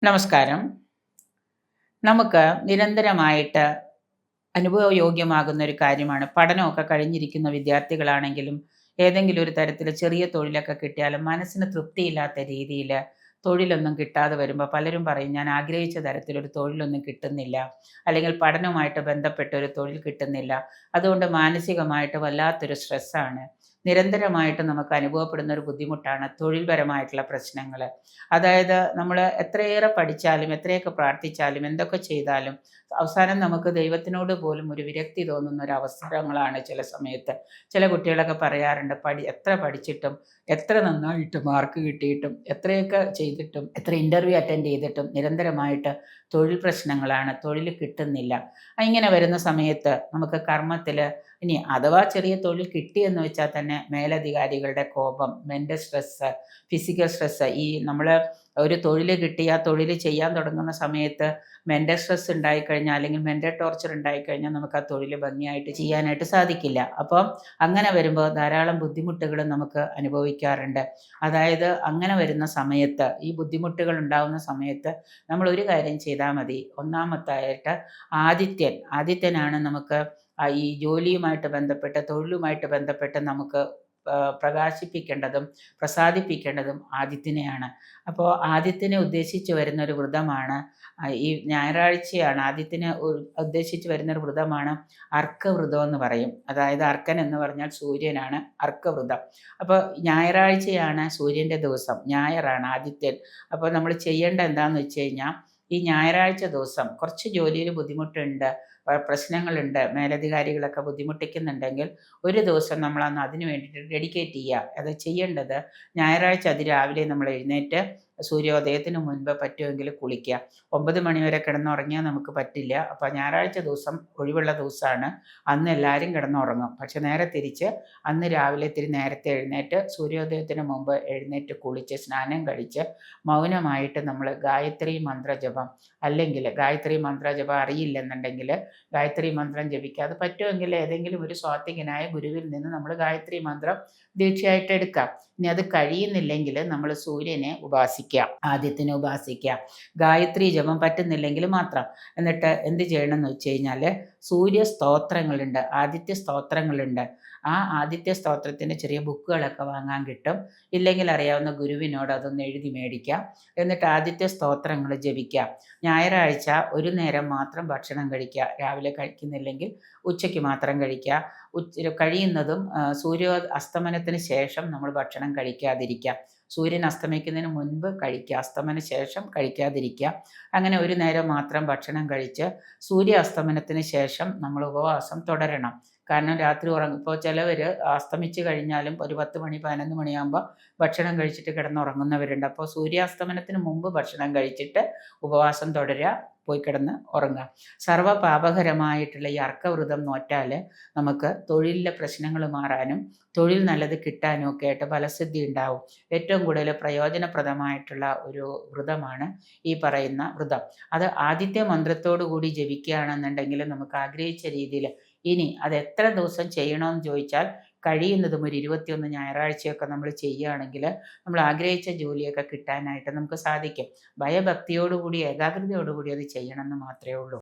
നമസ്കാരം. നമുക്ക് നിരന്തരമായിട്ട് അനുഭവയോഗ്യമാകുന്ന ഒരു കാര്യമാണ്. പഠനമൊക്കെ കഴിഞ്ഞിരിക്കുന്ന വിദ്യാർത്ഥികളാണെങ്കിലും ഏതെങ്കിലും ഒരു തരത്തിൽ ചെറിയ തൊഴിലൊക്കെ കിട്ടിയാലും മനസ്സിന് തൃപ്തിയില്ലാത്ത രീതിയിൽ തൊഴിലൊന്നും കിട്ടാതെ വരുമ്പോൾ പലരും പറയും, ഞാൻ ആഗ്രഹിച്ച തരത്തിലൊരു തൊഴിലൊന്നും കിട്ടുന്നില്ല, അല്ലെങ്കിൽ പഠനവുമായിട്ട് ബന്ധപ്പെട്ട ഒരു തൊഴിൽ കിട്ടുന്നില്ല. അതുകൊണ്ട് മാനസികമായിട്ട് വല്ലാത്തൊരു സ്ട്രെസ്സാണ്. നിരന്തരമായിട്ട് നമുക്ക് അനുഭവപ്പെടുന്ന ഒരു ബുദ്ധിമുട്ടാണ് തൊഴിൽപരമായിട്ടുള്ള പ്രശ്നങ്ങൾ. അതായത് നമ്മൾ എത്രയേറെ പഠിച്ചാലും എത്രയൊക്കെ പ്രാർത്ഥിച്ചാലും എന്തൊക്കെ ചെയ്താലും അവസാനം നമുക്ക് ദൈവത്തിനോട് പോലും ഒരു വിരക്തി തോന്നുന്ന ഒരു അവസരങ്ങളാണ് ചില സമയത്ത്. ചില കുട്ടികളൊക്കെ പറയാറുണ്ട്, എത്ര പഠിച്ചിട്ടും എത്ര നന്നായിട്ട് മാർക്ക് കിട്ടിയിട്ടും എത്രയൊക്കെ ചെയ്തിട്ടും എത്ര ഇൻ്റർവ്യൂ അറ്റൻഡ് ചെയ്തിട്ടും നിരന്തരമായിട്ട് തൊഴിൽ പ്രശ്നങ്ങളാണ്, തൊഴിൽ കിട്ടുന്നില്ല. ഇങ്ങനെ വരുന്ന സമയത്ത് നമുക്ക് കർമ്മത്തിൽ ഇനി അഥവാ ചെറിയ തൊഴിൽ കിട്ടിയെന്ന് വെച്ചാൽ തന്നെ മേലധികാരികളുടെ കോപം, മെൻ്റൽ സ്ട്രെസ്സ്, ഫിസിക്കൽ സ്ട്രെസ്സ്, ഈ നമ്മൾ ഒരു തൊഴിൽ കിട്ടി ആ തൊഴിൽ ചെയ്യാൻ തുടങ്ങുന്ന സമയത്ത് മെൻ്റൽ സ്ട്രെസ് ഉണ്ടായിക്കഴിഞ്ഞാൽ അല്ലെങ്കിൽ മെൻ്റൽ ടോർച്ചർ ഉണ്ടായിക്കഴിഞ്ഞാൽ നമുക്ക് ആ തൊഴിൽ ഭംഗിയായിട്ട് ചെയ്യാനായിട്ട് സാധിക്കില്ല. അപ്പം അങ്ങനെ വരുമ്പോൾ ധാരാളം ബുദ്ധിമുട്ടുകൾ നമുക്ക് അനുഭവിക്കാറുണ്ട്. അതായത് അങ്ങനെ വരുന്ന സമയത്ത്, ഈ ബുദ്ധിമുട്ടുകൾ ഉണ്ടാകുന്ന സമയത്ത് നമ്മൾ ഒരു കാര്യം ചെയ്താൽ മതി. ഒന്നാമത്തായിട്ട് ആദിത്യനാണ് നമുക്ക് ഈ ജോലിയുമായിട്ട് ബന്ധപ്പെട്ട് തൊഴിലുമായിട്ട് ബന്ധപ്പെട്ട് നമുക്ക് പ്രകാശിപ്പിക്കേണ്ടതും പ്രസാദിപ്പിക്കേണ്ടതും ആദിത്യനെയാണ്. അപ്പോൾ ആദിത്യനെ ഉദ്ദേശിച്ച് വരുന്നൊരു വ്രതമാണ് ഈ ഞായറാഴ്ചയാണ്. ആദിത്യനെ ഉദ്ദേശിച്ച് വരുന്നൊരു വ്രതമാണ് അർക്കവ്രതം എന്ന് പറയും. അതായത് അർക്കൻ എന്ന് പറഞ്ഞാൽ സൂര്യനാണ്, അർക്കവ്രതം. അപ്പോൾ ഞായറാഴ്ചയാണ് സൂര്യൻ്റെ ദിവസം, ഞായറാണ് ആദിത്യൻ. അപ്പോൾ നമ്മൾ ചെയ്യേണ്ട എന്താണെന്ന് വെച്ച് കഴിഞ്ഞാൽ, ഈ ഞായറാഴ്ച ദിവസം കുറച്ച് ജോലിയിൽ ബുദ്ധിമുട്ടുണ്ട്, പ്രശ്നങ്ങളുണ്ട്, മേലധികാരികളൊക്കെ ബുദ്ധിമുട്ടിക്കുന്നുണ്ടെങ്കിൽ ഒരു ദിവസം നമ്മൾ അതിന് വേണ്ടിയിട്ട് ഡെഡിക്കേറ്റ് ചെയ്യുക. അത് ചെയ്യേണ്ടത് ഞായറാഴ്ച അതിരാവിലെ നമ്മൾ എഴുന്നേറ്റ് സൂര്യോദയത്തിന് മുൻപ് പറ്റുമെങ്കിൽ കുളിക്കുക. 9 മണി വരെ കിടന്നുറങ്ങിയാൽ നമുക്ക് പറ്റില്ല. അപ്പോൾ ഞായറാഴ്ച ദിവസം ഒഴിവുള്ള ദിവസമാണ്, അന്ന് എല്ലാവരും കിടന്നുറങ്ങും. പക്ഷെ നേരെ തിരിച്ച് അന്ന് രാവിലെ ഇത്തിരി നേരത്തെ എഴുന്നേറ്റ് സൂര്യോദയത്തിന് മുമ്പ് എഴുന്നേറ്റ് കുളിച്ച് സ്നാനം കഴിച്ച് മൗനമായിട്ട് നമ്മൾ ഗായത്രി മന്ത്രജപം, അല്ലെങ്കിൽ ഗായത്രി മന്ത്രജപം അറിയില്ലെന്നുണ്ടെങ്കിൽ ഗായത്രി മന്ത്രം ജപിക്കുക. അത് പറ്റുമെങ്കിൽ ഏതെങ്കിലും ഒരു സ്വാത്വികനായ ഗുരുവിൽ നിന്ന് നമ്മൾ ഗായത്രി മന്ത്രം ദീക്ഷയായിട്ട് എടുക്കാം. ഇനി അത് കഴിയുന്നില്ലെങ്കിൽ നമ്മൾ സൂര്യനെ ഉപാസിക്കുക, ആദിത്യനെ ഉപാസിക്കുക. ഗായത്രി ജപം പറ്റുന്നില്ലെങ്കിൽ മാത്രം. എന്നിട്ട് എന്ത് ചെയ്യണമെന്ന് വെച്ച് കഴിഞ്ഞാൽ, സൂര്യ സ്തോത്രങ്ങളുണ്ട്, ആദിത്യ സ്തോത്രങ്ങളുണ്ട്. ആ ആദിത്യ സ്തോത്രത്തിൻ്റെ ചെറിയ ബുക്കുകളൊക്കെ വാങ്ങാൻ കിട്ടും. ഇല്ലെങ്കിൽ അറിയാവുന്ന ഗുരുവിനോട് അതൊന്ന് എഴുതി മേടിക്കാം. എന്നിട്ട് ആദിത്യ സ്തോത്രങ്ങൾ ജപിക്കാം. ഞായറാഴ്ച ഒരു നേരം മാത്രം ഭക്ഷണം കഴിക്കുക. രാവിലെ കഴിക്കുന്നില്ലെങ്കിൽ ഉച്ചയ്ക്ക് മാത്രം കഴിക്കുക. കഴിയുന്നതും അസ്തമനത്തിന് ശേഷം നമ്മൾ ഭക്ഷണം കഴിക്കാതിരിക്കുക. സൂര്യൻ അസ്തമിക്കുന്നതിന് മുൻപ് കഴിക്കുക, അസ്തമന ശേഷം കഴിക്കാതിരിക്കുക. അങ്ങനെ ഒരു നേരം മാത്രം ഭക്ഷണം കഴിച്ച് സൂര്യാസ്തമനത്തിന് ശേഷം നമ്മൾ ഉപവാസം തുടരണം. കാരണം രാത്രി ഇപ്പോൾ ചിലവർ അസ്തമിച്ച് കഴിഞ്ഞാലും ഒരു 10 മണി 11 മണിയാകുമ്പോൾ ഭക്ഷണം കഴിച്ചിട്ട് കിടന്നുറങ്ങുന്നവരുണ്ട്. അപ്പോൾ സൂര്യാസ്തമനത്തിന് മുമ്പ് ഭക്ഷണം കഴിച്ചിട്ട് ഉപവാസം തുടരുക, പോയി കിടന്ന് ഉറങ്ങുക. സർവ്വപാപകരമായിട്ടുള്ള ഈ അർക്കവ്രതം നോറ്റാൽ നമുക്ക് തൊഴിലിലെ പ്രശ്നങ്ങൾ മാറാനും തൊഴിൽ നല്ലത് കിട്ടാനും ഒക്കെ ആയിട്ട് ഫലസിദ്ധി ഉണ്ടാവും. ഏറ്റവും കൂടുതൽ പ്രയോജനപ്രദമായിട്ടുള്ള ഒരു വ്രതമാണ് ഈ പറയുന്ന വ്രതം. അത് ആദിത്യ മന്ത്രത്തോടു കൂടി ജപിക്കുകയാണെന്നുണ്ടെങ്കിൽ നമുക്ക് ആഗ്രഹിച്ച രീതിയിൽ, ഇനി അത് എത്ര ദിവസം ചെയ്യണമെന്ന് ചോദിച്ചാൽ കഴിയുന്നതും ഒരു 21 ഞായറാഴ്ചയൊക്കെ നമ്മൾ ചെയ്യുകയാണെങ്കിൽ നമ്മൾ ആഗ്രഹിച്ച ജോലിയൊക്കെ കിട്ടാനായിട്ട് നമുക്ക് സാധിക്കും. ഭയഭക്തിയോടുകൂടി ഏകാഗ്രതയോടുകൂടി അത് ചെയ്യണമെന്ന് മാത്രമേ ഉള്ളൂ.